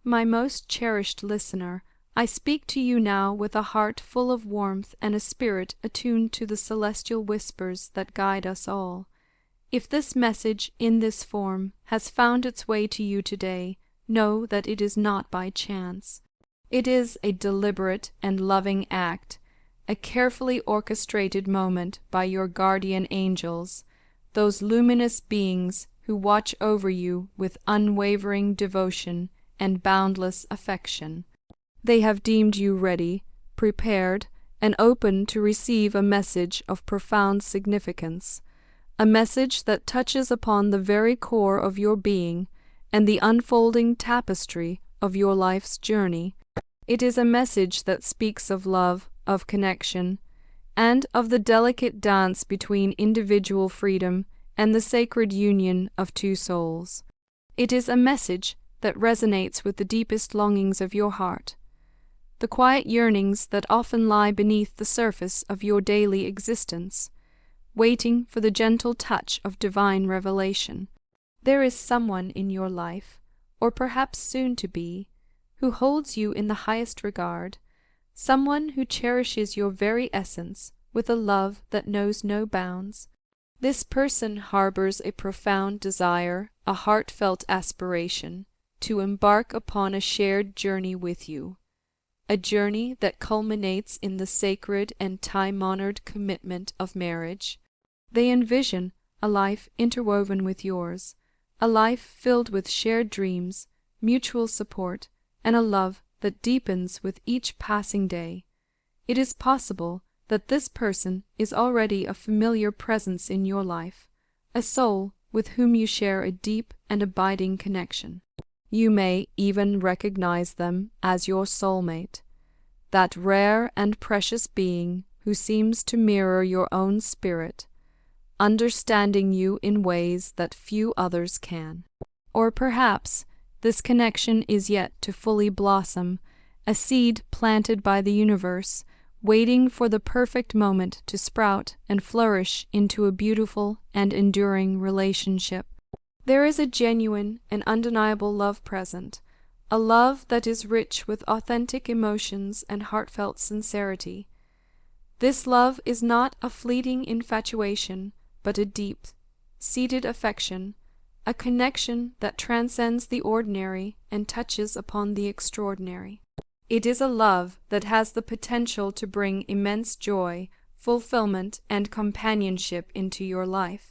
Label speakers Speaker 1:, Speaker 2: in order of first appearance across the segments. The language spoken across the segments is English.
Speaker 1: My most cherished listener, I speak to you now with a heart full of warmth and a spirit attuned to the celestial whispers that guide us all. If this message in this form has found its way to you today, know that it is not by chance. It is a deliberate and loving act, a carefully orchestrated moment by your guardian angels, those luminous beings who watch over you with unwavering devotion and boundless affection. They have deemed you ready, prepared, and open to receive a message of profound significance, a message that touches upon the very core of your being and the unfolding tapestry of your life's journey. It is a message that speaks of love, of connection, and of the delicate dance between individual freedom and the sacred union of two souls. It is a message that resonates with the deepest longings of your heart, the quiet yearnings that often lie beneath the surface of your daily existence, waiting for the gentle touch of divine revelation. There is someone in your life, or perhaps soon to be, who holds you in the highest regard, someone who cherishes your very essence with a love that knows no bounds. This person harbors a profound desire, a heartfelt aspiration, to embark upon a shared journey with you, a journey that culminates in the sacred and time-honored commitment of marriage. They envision a life interwoven with yours, a life filled with shared dreams, mutual support, and a love that deepens with each passing day. It is possible that this person is already a familiar presence in your life, a soul with whom you share a deep and abiding connection. You may even recognize them as your soulmate, that rare and precious being who seems to mirror your own spirit, understanding you in ways that few others can. Or perhaps this connection is yet to fully blossom, a seed planted by the universe, waiting for the perfect moment to sprout and flourish into a beautiful and enduring relationship. There is a genuine and undeniable love present, a love that is rich with authentic emotions and heartfelt sincerity. This love is not a fleeting infatuation, but a deep, seated affection, a connection that transcends the ordinary and touches upon the extraordinary. It is a love that has the potential to bring immense joy, fulfillment, and companionship into your life.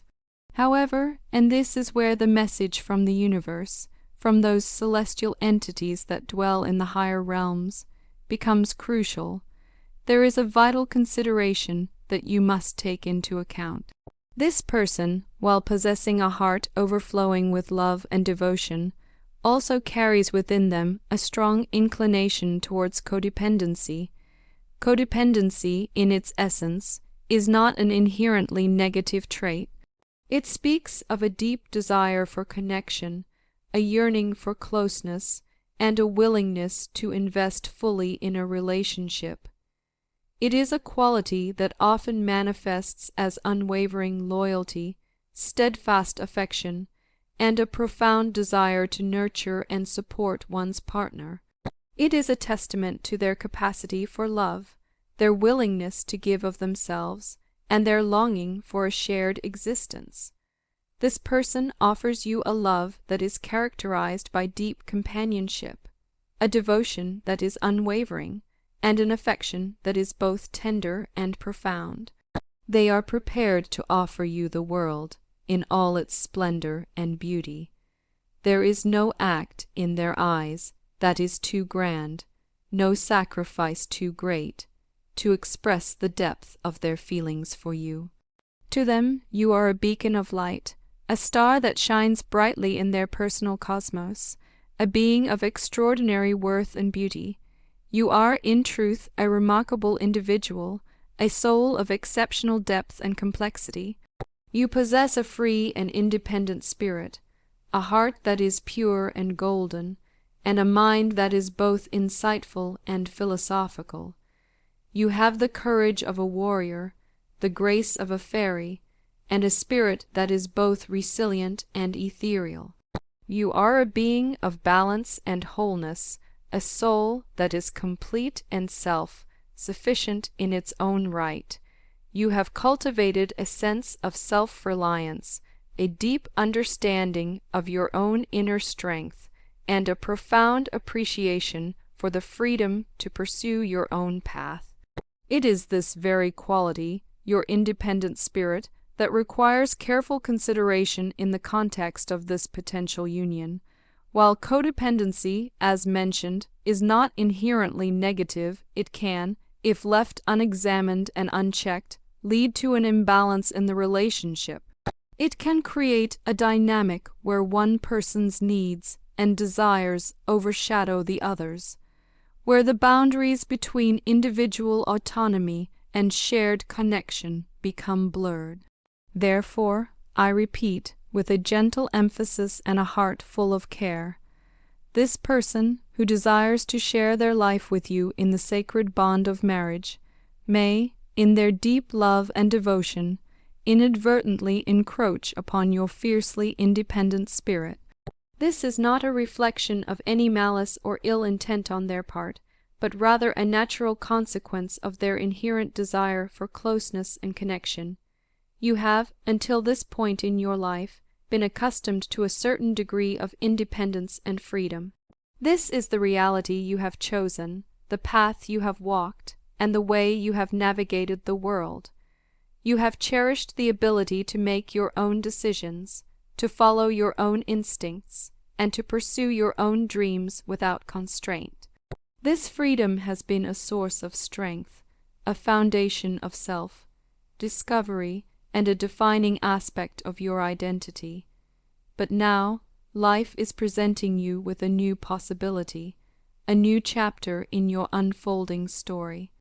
Speaker 1: However, and this is where the message from the universe, from those celestial entities that dwell in the higher realms, becomes crucial, there is a vital consideration that you must take into account. This person, while possessing a heart overflowing with love and devotion, also carries within them a strong inclination towards codependency. Codependency, in its essence, is not an inherently negative trait. It speaks of a deep desire for connection, a yearning for closeness, and a willingness to invest fully in a relationship. It is a quality that often manifests as unwavering loyalty, steadfast affection, and a profound desire to nurture and support one's partner. It is a testament to their capacity for love, their willingness to give of themselves, and their longing for a shared existence. This person offers you a love that is characterized by deep companionship, a devotion that is unwavering, and an affection that is both tender and profound. They are prepared to offer you the world in all its splendor and beauty. There is no act in their eyes that is too grand, no sacrifice too great, to express the depth of their feelings for you. To them you are a beacon of light, a star that shines brightly in their personal cosmos, a being of extraordinary worth and beauty. You are, in truth, a remarkable individual, a soul of exceptional depth and complexity. You possess a free and independent spirit, a heart that is pure and golden, and a mind that is both insightful and philosophical. You have the courage of a warrior, the grace of a fairy, and a spirit that is both resilient and ethereal. You are a being of balance and wholeness, a soul that is complete and self-sufficient in its own right. You have cultivated a sense of self-reliance, a deep understanding of your own inner strength, and a profound appreciation for the freedom to pursue your own path. It is this very quality, your independent spirit, that requires careful consideration in the context of this potential union. While codependency, as mentioned, is not inherently negative, it can, if left unexamined and unchecked, lead to an imbalance in the relationship. It can create a dynamic where one person's needs and desires overshadow the others, where the boundaries between individual autonomy and shared connection become blurred. Therefore, I repeat, with a gentle emphasis and a heart full of care, this person who desires to share their life with you in the sacred bond of marriage may, in their deep love and devotion, inadvertently encroach upon your fiercely independent spirit. This is not a reflection of any malice or ill intent on their part, but rather a natural consequence of their inherent desire for closeness and connection. You have, until this point in your life, been accustomed to a certain degree of independence and freedom. This is the reality you have chosen, the path you have walked, and the way you have navigated the world. You have cherished the ability to make your own decisions, to follow your own instincts, and to pursue your own dreams without constraint. This freedom has been a source of strength, a foundation of self-discovery, and a defining aspect of your identity. But now, life is presenting you with a new possibility, a new chapter in your unfolding story.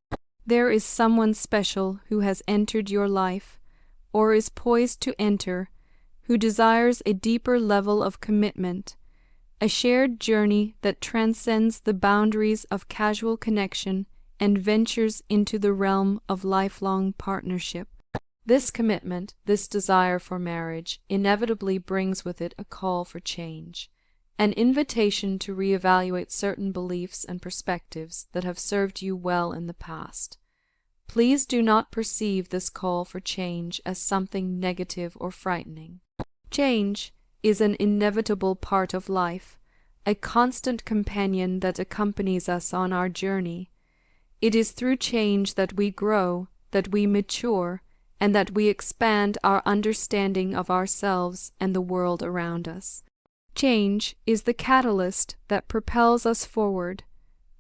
Speaker 1: There is someone special who has entered your life, or is poised to enter, who desires a deeper level of commitment, a shared journey that transcends the boundaries of casual connection and ventures into the realm of lifelong partnership. This commitment, this desire for marriage, inevitably brings with it a call for change, an invitation to reevaluate certain beliefs and perspectives that have served you well in the past. Please do not perceive this call for change as something negative or frightening. Change is an inevitable part of life, a constant companion that accompanies us on our journey. It is through change that we grow, that we mature, and that we expand our understanding of ourselves and the world around us. Change is the catalyst that propels us forward,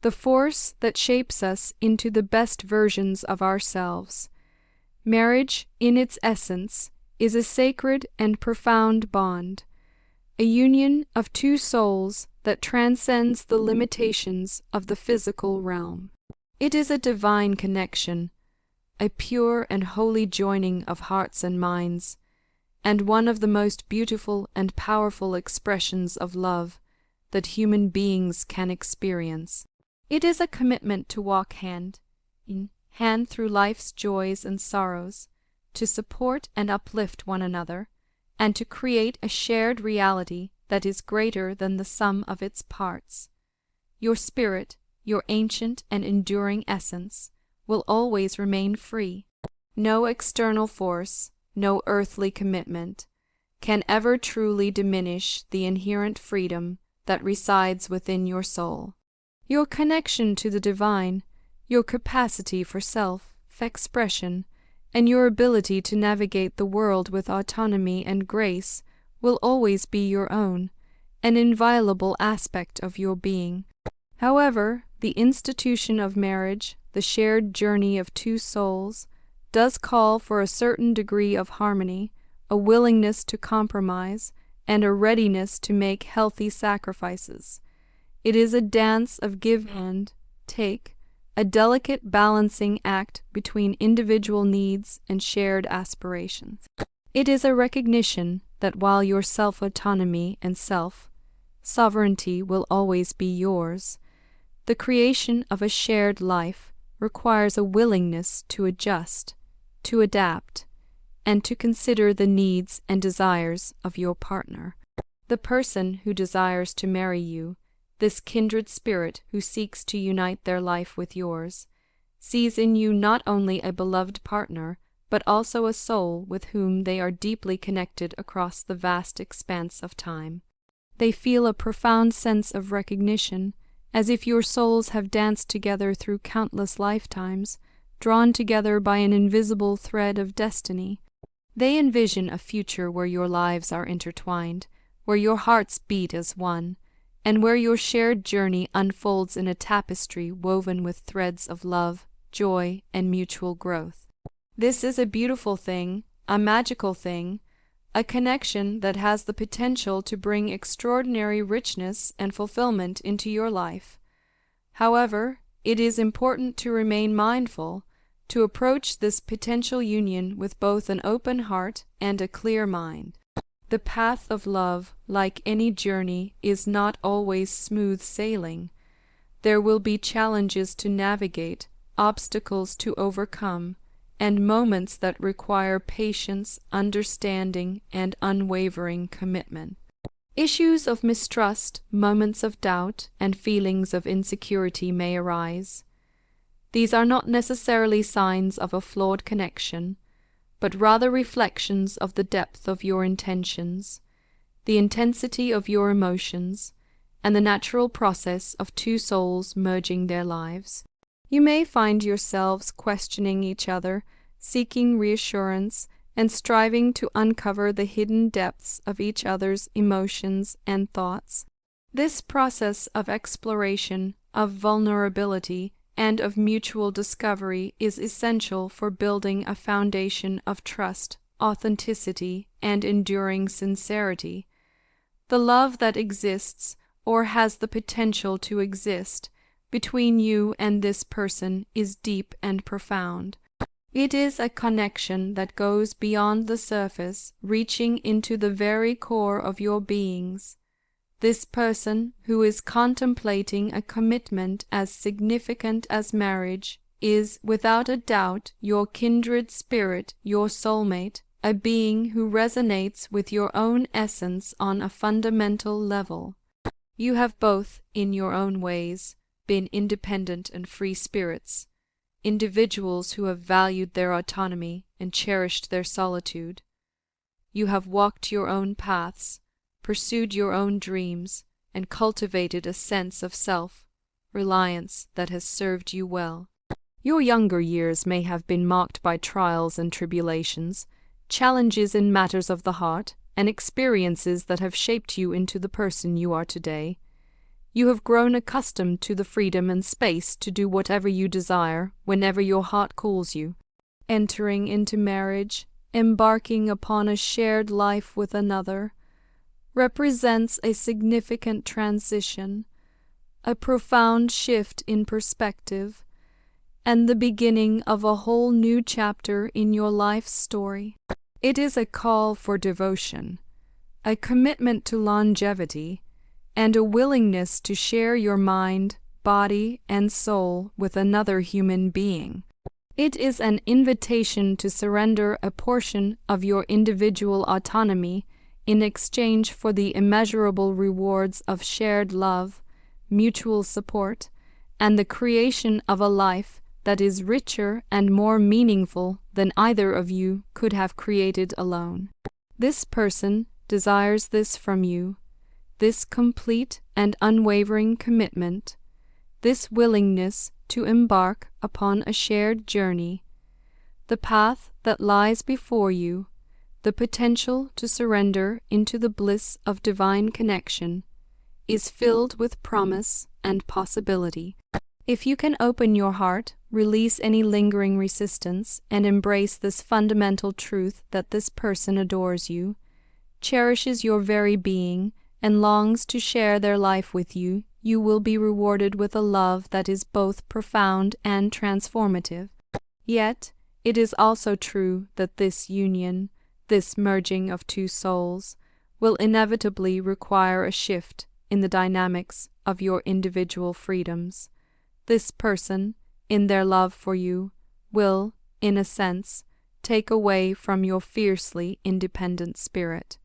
Speaker 1: the force that shapes us into the best versions of ourselves. Marriage, in its essence, is a sacred and profound bond, a union of two souls that transcends the limitations of the physical realm. It is a divine connection, a pure and holy joining of hearts and minds, and one of the most beautiful and powerful expressions of love that human beings can experience. It is a commitment to walk hand in hand through life's joys and sorrows, to support and uplift one another, and to create a shared reality that is greater than the sum of its parts. Your spirit, your ancient and enduring essence, will always remain free. No external force, no earthly commitment, can ever truly diminish the inherent freedom that resides within your soul. Your connection to the divine, your capacity for self-expression, and your ability to navigate the world with autonomy and grace will always be your own, an inviolable aspect of your being. However, the institution of marriage, the shared journey of two souls, does call for a certain degree of harmony, a willingness to compromise, and a readiness to make healthy sacrifices. It is a dance of give and take, a delicate balancing act between individual needs and shared aspirations. It is a recognition that while your self-autonomy and self-sovereignty will always be yours, the creation of a shared life requires a willingness to adjust, to adapt, and to consider the needs and desires of your partner. The person who desires to marry you, this kindred spirit who seeks to unite their life with yours, sees in you not only a beloved partner, but also a soul with whom they are deeply connected across the vast expanse of time. They feel a profound sense of recognition, as if your souls have danced together through countless lifetimes, drawn together by an invisible thread of destiny. They envision a future where your lives are intertwined, where your hearts beat as one, and where your shared journey unfolds in a tapestry woven with threads of love, joy, and mutual growth. This is a beautiful thing, a magical thing, a connection that has the potential to bring extraordinary richness and fulfillment into your life. However, it is important to remain mindful, to approach this potential union with both an open heart and a clear mind. The path of love, like any journey, is not always smooth sailing. There will be challenges to navigate, obstacles to overcome, and moments that require patience, understanding, and unwavering commitment. Issues of mistrust, moments of doubt, and feelings of insecurity may arise. These are not necessarily signs of a flawed connection, but rather reflections of the depth of your intentions, the intensity of your emotions, and the natural process of two souls merging their lives. You may find yourselves questioning each other, seeking reassurance, and striving to uncover the hidden depths of each other's emotions and thoughts. This process of exploration, of vulnerability, and of mutual discovery is essential for building a foundation of trust, authenticity, and enduring sincerity. The love that exists, or has the potential to exist, between you and this person is deep and profound. It is a connection that goes beyond the surface, reaching into the very core of your beings. This person, who is contemplating a commitment as significant as marriage, is without a doubt your kindred spirit, your soulmate, a being who resonates with your own essence on a fundamental level. You have both, in your own ways, been independent and free spirits, individuals who have valued their autonomy and cherished their solitude. You have walked your own paths, pursued your own dreams, and cultivated a sense of self-reliance that has served you well. Your younger years may have been marked by trials and tribulations, challenges in matters of the heart, and experiences that have shaped you into the person you are today. You have grown accustomed to the freedom and space to do whatever you desire, whenever your heart calls you. Entering into marriage, embarking upon a shared life with another, represents a significant transition, a profound shift in perspective, and the beginning of a whole new chapter in your life's story. It is a call for devotion, a commitment to longevity, and a willingness to share your mind, body, and soul with another human being. It is an invitation to surrender a portion of your individual autonomy in exchange for the immeasurable rewards of shared love, mutual support, and the creation of a life that is richer and more meaningful than either of you could have created alone. This person desires this from you, this complete and unwavering commitment, this willingness to embark upon a shared journey. The path that lies before you, the potential to surrender into the bliss of divine connection, is filled with promise and possibility. If you can open your heart, release any lingering resistance, and embrace this fundamental truth that this person adores you, cherishes your very being, and longs to share their life with you, you will be rewarded with a love that is both profound and transformative. Yet, it is also true that this union, this merging of two souls, will inevitably require a shift in the dynamics of your individual freedoms. This person, in their love for you, will, in a sense, take away from your fiercely independent spirit.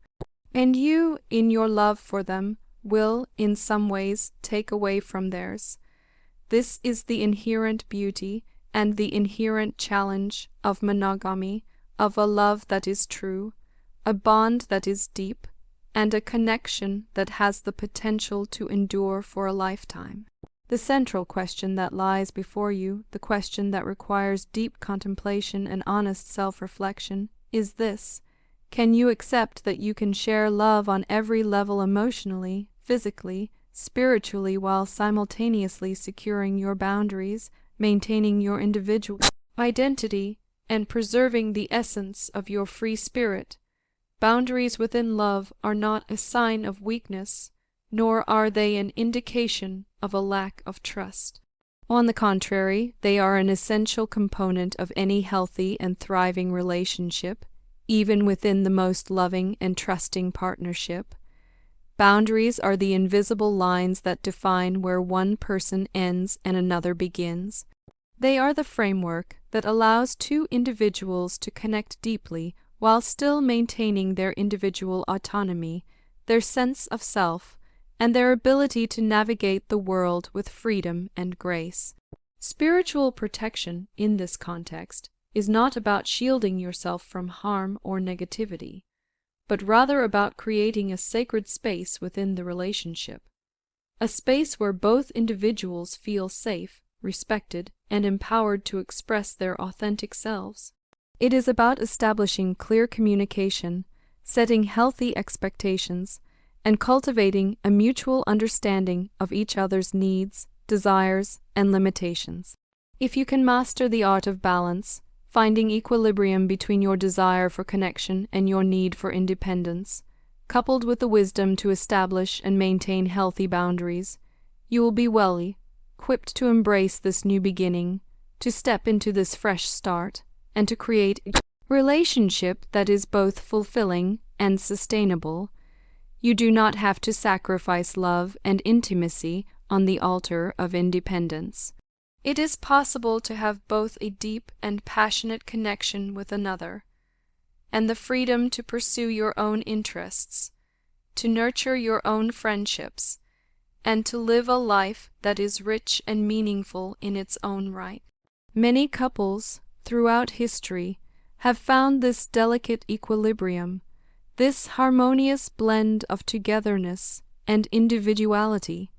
Speaker 1: And you, in your love for them, will, in some ways, take away from theirs. This is the inherent beauty and the inherent challenge of monogamy, of a love that is true, a bond that is deep, and a connection that has the potential to endure for a lifetime. The central question that lies before you, the question that requires deep contemplation and honest self-reflection, is this: can you accept that you can share love on every level emotionally, physically, spiritually, while simultaneously securing your boundaries, maintaining your individual identity, and preserving the essence of your free spirit? Boundaries within love are not a sign of weakness, nor are they an indication of a lack of trust. On the contrary, they are an essential component of any healthy and thriving relationship, even within the most loving and trusting partnership. Boundaries are the invisible lines that define where one person ends and another begins. They are the framework that allows two individuals to connect deeply while still maintaining their individual autonomy, their sense of self, and their ability to navigate the world with freedom and grace. Spiritual protection, in this context, is not about shielding yourself from harm or negativity, but rather about creating a sacred space within the relationship, a space where both individuals feel safe, respected, and empowered to express their authentic selves. It is about establishing clear communication, setting healthy expectations, and cultivating a mutual understanding of each other's needs, desires, and limitations. If you can master the art of balance, finding equilibrium between your desire for connection and your need for independence, coupled with the wisdom to establish and maintain healthy boundaries, you will be well equipped to embrace this new beginning, to step into this fresh start, and to create a relationship that is both fulfilling and sustainable. You do not have to sacrifice love and intimacy on the altar of independence. It is possible to have both a deep and passionate connection with another, and the freedom to pursue your own interests, to nurture your own friendships, and to live a life that is rich and meaningful in its own right. Many couples, throughout history, have found this delicate equilibrium, this harmonious blend of togetherness and individuality.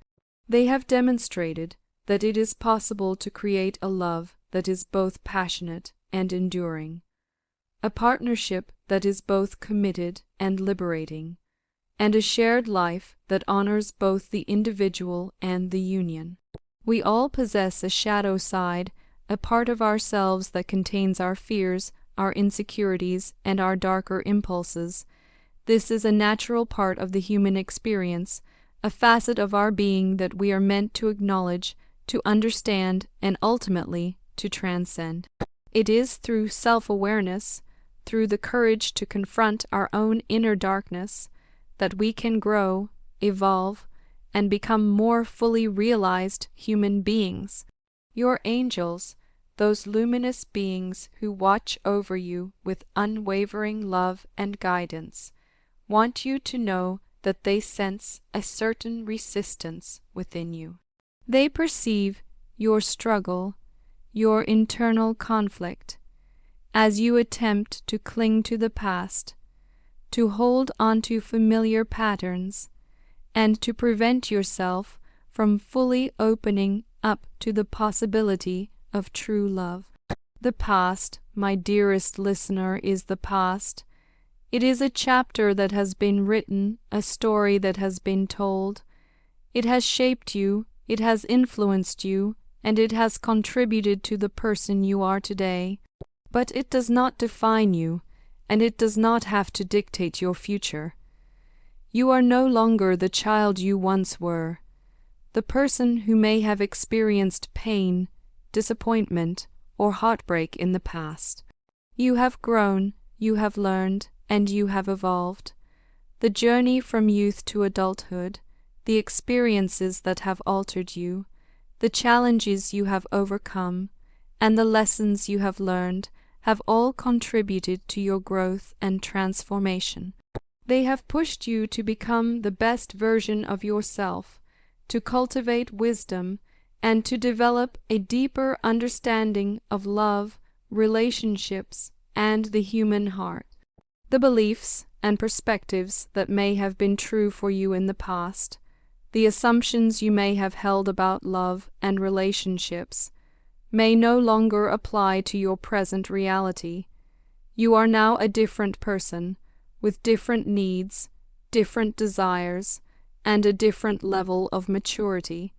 Speaker 1: They have demonstrated that it is possible to create a love that is both passionate and enduring, a partnership that is both committed and liberating, and a shared life that honors both the individual and the union. We all possess a shadow side, a part of ourselves that contains our fears, our insecurities, and our darker impulses. This is a natural part of the human experience, a facet of our being that we are meant to acknowledge, to understand, and ultimately to transcend. It is through self-awareness, through the courage to confront our own inner darkness, that we can grow, evolve, and become more fully realized human beings. Your angels, those luminous beings who watch over you with unwavering love and guidance, want you to know that they sense a certain resistance within you. They perceive your struggle, your internal conflict, as you attempt to cling to the past, to hold onto familiar patterns, and to prevent yourself from fully opening up to the possibility of true love. The past, my dearest listener, is the past. It is a chapter that has been written, a story that has been told. It has shaped you, it has influenced you, and it has contributed to the person you are today. But it does not define you, and it does not have to dictate your future. You are no longer the child you once were, the person who may have experienced pain, disappointment, or heartbreak in the past. You have grown, you have learned, and you have evolved. The journey from youth to adulthood, the experiences that have altered you, the challenges you have overcome, and the lessons you have learned have all contributed to your growth and transformation. They have pushed you to become the best version of yourself, to cultivate wisdom, and to develop a deeper understanding of love, relationships, and the human heart. The beliefs and perspectives that may have been true for you in the past, the assumptions you may have held about love and relationships, may no longer apply to your present reality. You are now a different person, with different needs, different desires, and a different level of maturity.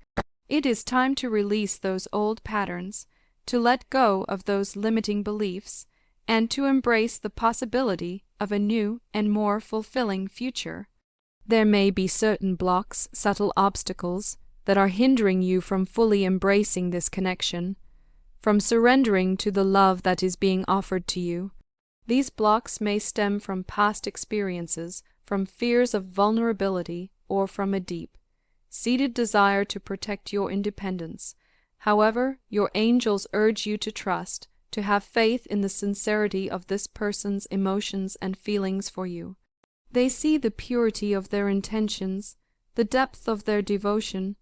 Speaker 1: It is time to release those old patterns, to let go of those limiting beliefs, and to embrace the possibility of a new and more fulfilling future. There may be certain blocks, subtle obstacles, that are hindering you from fully embracing this connection, from surrendering to the love that is being offered to you. These blocks may stem from past experiences, from fears of vulnerability, or from a deep-seated desire to protect your independence. However, your angels urge you to trust, to have faith in the sincerity of this person's emotions and feelings for you. They see the purity of their intentions, the depth of their devotion,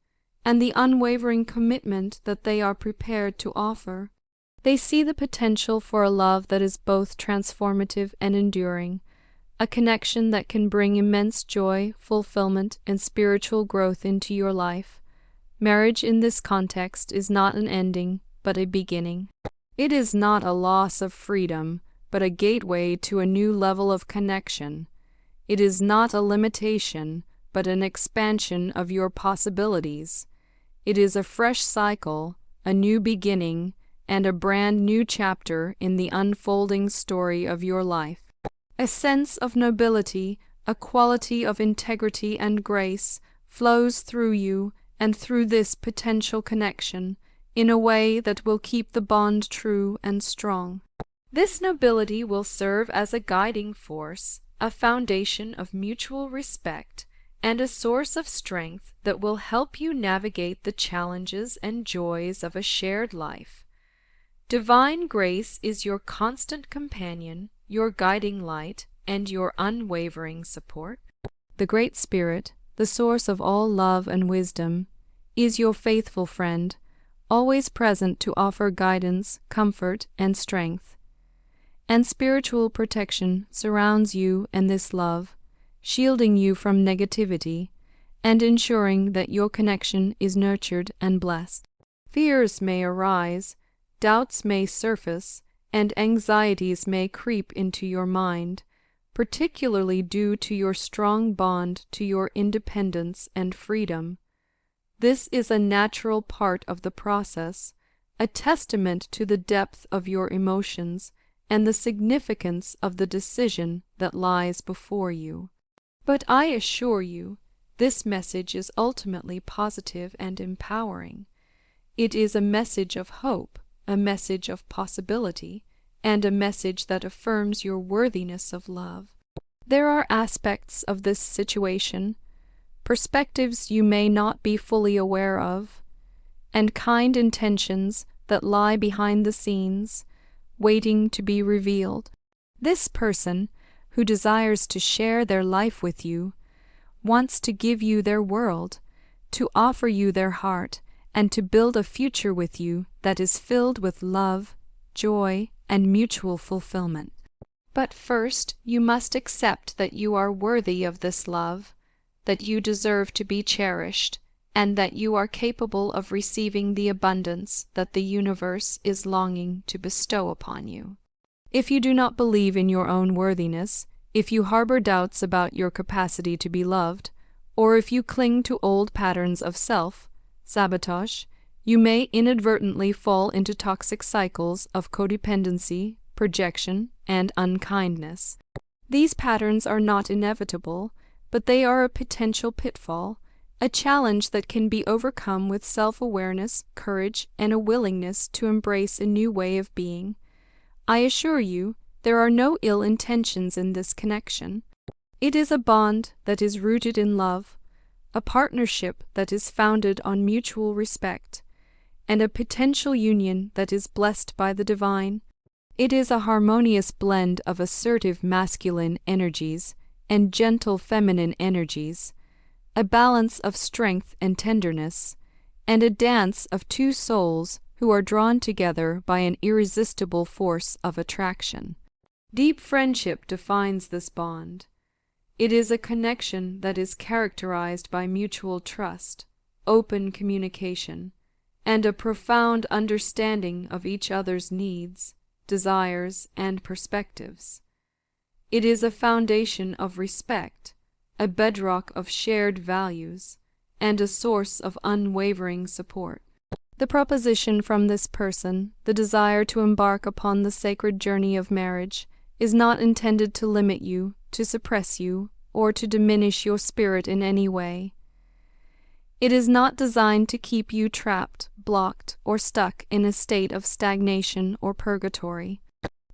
Speaker 1: and the unwavering commitment that they are prepared to offer. They see the potential for a love that is both transformative and enduring, a connection that can bring immense joy, fulfillment, and spiritual growth into your life. Marriage in this context is not an ending, but a beginning. It is not a loss of freedom, but a gateway to a new level of connection. It is not a limitation, but an expansion of your possibilities. It is a fresh cycle, a new beginning, and a brand new chapter in the unfolding story of your life. A sense of nobility, a quality of integrity and grace, flows through you and through this potential connection in a way that will keep the bond true and strong. This nobility will serve as a guiding force, a foundation of mutual respect, and a source of strength that will help you navigate the challenges and joys of a shared life. Divine grace is your constant companion, your guiding light, and your unwavering support. The Great Spirit, the source of all love and wisdom, is your faithful friend, always present to offer guidance, comfort, and strength. And spiritual protection surrounds you and this love, shielding you from negativity, and ensuring that your connection is nurtured and blessed. Fears may arise, doubts may surface, and anxieties may creep into your mind, particularly due to your strong bond to your independence and freedom. This is a natural part of the process, a testament to the depth of your emotions and the significance of the decision that lies before you. But I assure you, this message is ultimately positive and empowering. It is a message of hope, a message of possibility, and a message that affirms your worthiness of love. There are aspects of this situation, perspectives you may not be fully aware of, and kind intentions that lie behind the scenes, waiting to be revealed. This person, who desires to share their life with you, wants to give you their world, to offer you their heart, and to build a future with you that is filled with love, joy, and mutual fulfillment. But first, you must accept that you are worthy of this love, that you deserve to be cherished, and that you are capable of receiving the abundance that the universe is longing to bestow upon you. If you do not believe in your own worthiness, if you harbor doubts about your capacity to be loved, or if you cling to old patterns of self-sabotage, you may inadvertently fall into toxic cycles of codependency, projection, and unkindness. These patterns are not inevitable, but they are a potential pitfall, a challenge that can be overcome with self-awareness, courage, and a willingness to embrace a new way of being. I assure you, there are no ill intentions in this connection. It is a bond that is rooted in love, a partnership that is founded on mutual respect, and a potential union that is blessed by the divine. It is a harmonious blend of assertive masculine energies and gentle feminine energies, a balance of strength and tenderness, and a dance of two souls who are drawn together by an irresistible force of attraction. Deep friendship defines this bond. It is a connection that is characterized by mutual trust, open communication, and a profound understanding of each other's needs, desires, and perspectives. It is a foundation of respect, a bedrock of shared values, and a source of unwavering support. The proposition from this person, the desire to embark upon the sacred journey of marriage, is not intended to limit you, to suppress you, or to diminish your spirit in any way. It is not designed to keep you trapped, blocked, or stuck in a state of stagnation or purgatory.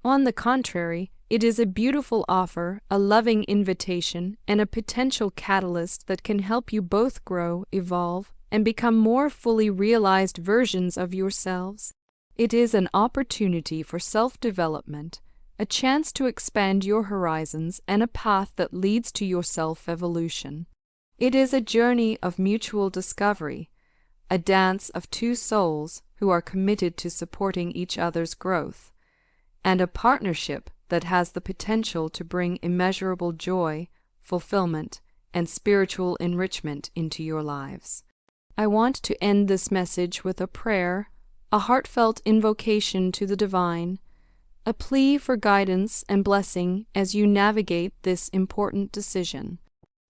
Speaker 1: On the contrary, it is a beautiful offer, a loving invitation, and a potential catalyst that can help you both grow, evolve, and become more fully realized versions of yourselves. It is an opportunity for self-development, a chance to expand your horizons, and a path that leads to your self-evolution. It is a journey of mutual discovery, a dance of two souls who are committed to supporting each other's growth, and a partnership that has the potential to bring immeasurable joy, fulfillment, and spiritual enrichment into your lives. I want to end this message with a prayer, a heartfelt invocation to the divine, a plea for guidance and blessing as you navigate this important decision.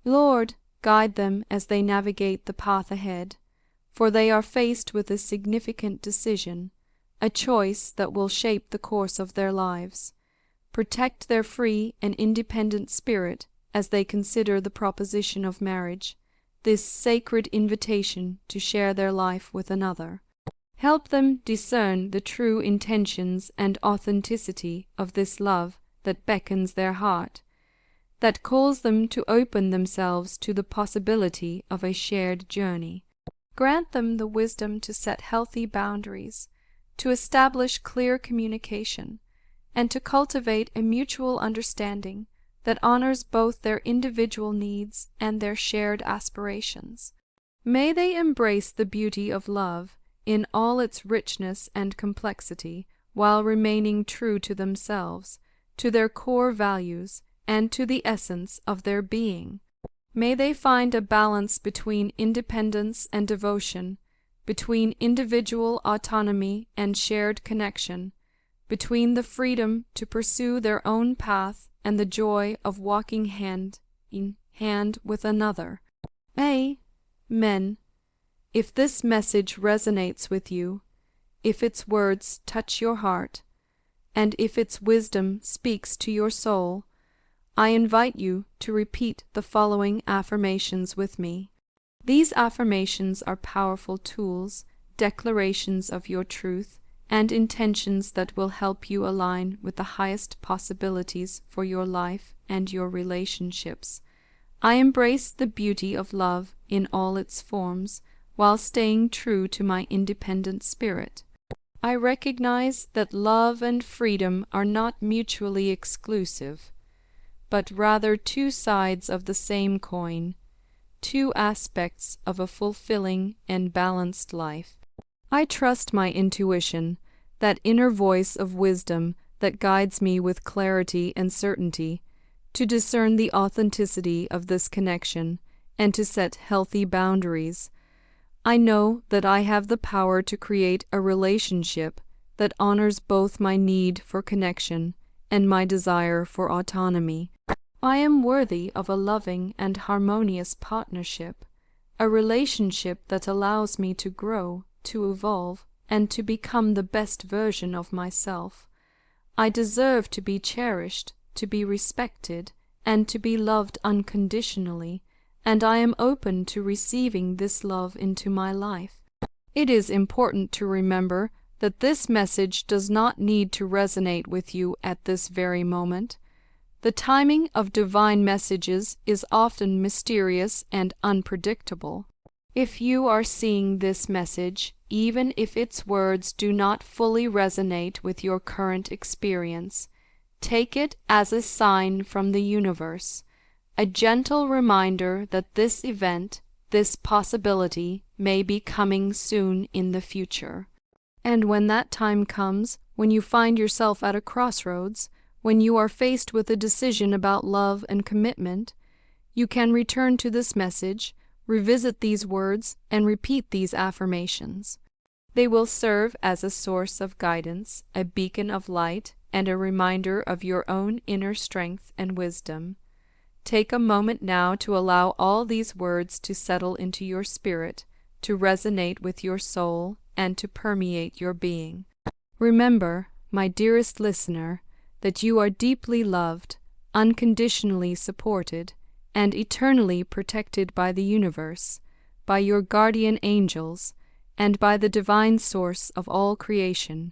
Speaker 1: Lord, guide them as they navigate the path ahead, for they are faced with a significant decision, a choice that will shape the course of their lives. Protect their free and independent spirit as they consider the proposition of marriage, this sacred invitation to share their life with another. Help them discern the true intentions and authenticity of this love that beckons their heart, that calls them to open themselves to the possibility of a shared journey. Grant them the wisdom to set healthy boundaries, to establish clear communication, and to cultivate a mutual understanding that honors both their individual needs and their shared aspirations. May they embrace the beauty of love in all its richness and complexity, while remaining true to themselves, to their core values, and to the essence of their being. May they find a balance between independence and devotion, between individual autonomy and shared connection, between the freedom to pursue their own path and the joy of walking hand in hand with another. Amen. If this message resonates with you, if its words touch your heart, and if its wisdom speaks to your soul, I invite you to repeat the following affirmations with me. These affirmations are powerful tools, declarations of your truth, and intentions that will help you align with the highest possibilities for your life and your relationships. I embrace the beauty of love in all its forms, while staying true to my independent spirit. I recognize that love and freedom are not mutually exclusive, but rather two sides of the same coin, two aspects of a fulfilling and balanced life. I trust my intuition, that inner voice of wisdom that guides me with clarity and certainty, to discern the authenticity of this connection and to set healthy boundaries. I know that I have the power to create a relationship that honors both my need for connection and my desire for autonomy. I am worthy of a loving and harmonious partnership, a relationship that allows me to grow, to evolve, and to become the best version of myself. I deserve to be cherished, to be respected, and to be loved unconditionally, and I am open to receiving this love into my life. It is important to remember that this message does not need to resonate with you at this very moment. The timing of divine messages is often mysterious and unpredictable. If you are seeing this message, even if its words do not fully resonate with your current experience, take it as a sign from the universe, a gentle reminder that this event, this possibility, may be coming soon in the future. And when that time comes, when you find yourself at a crossroads, when you are faced with a decision about love and commitment, you can return to this message, revisit these words, and repeat these affirmations. They will serve as a source of guidance, a beacon of light, and a reminder of your own inner strength and wisdom. Take a moment now to allow all these words to settle into your spirit, to resonate with your soul, and to permeate your being. Remember, my dearest listener, that you are deeply loved, unconditionally supported, and eternally protected by the universe, by your guardian angels, and by the divine source of all creation.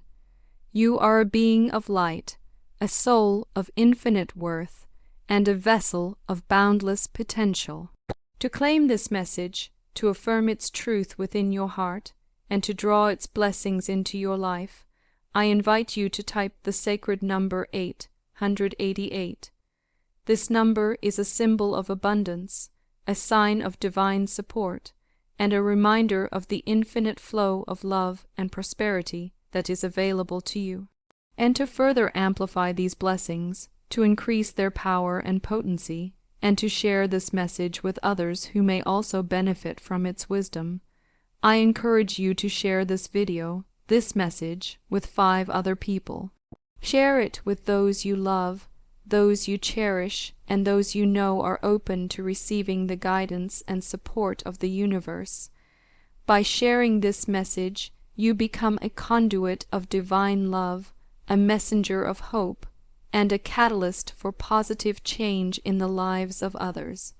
Speaker 1: You are a being of light, a soul of infinite worth, and a vessel of boundless potential. To claim this message, to affirm its truth within your heart, and to draw its blessings into your life, I invite you to type the sacred number 888. This number is a symbol of abundance, a sign of divine support, and a reminder of the infinite flow of love and prosperity that is available to you. And to further amplify these blessings, to increase their power and potency, and to share this message with others who may also benefit from its wisdom, I encourage you to share this video, this message, with 5 other people. Share it with those you love, those you cherish, and those you know are open to receiving the guidance and support of the universe. By sharing this message, you become a conduit of divine love, a messenger of hope, and a catalyst for positive change in the lives of others.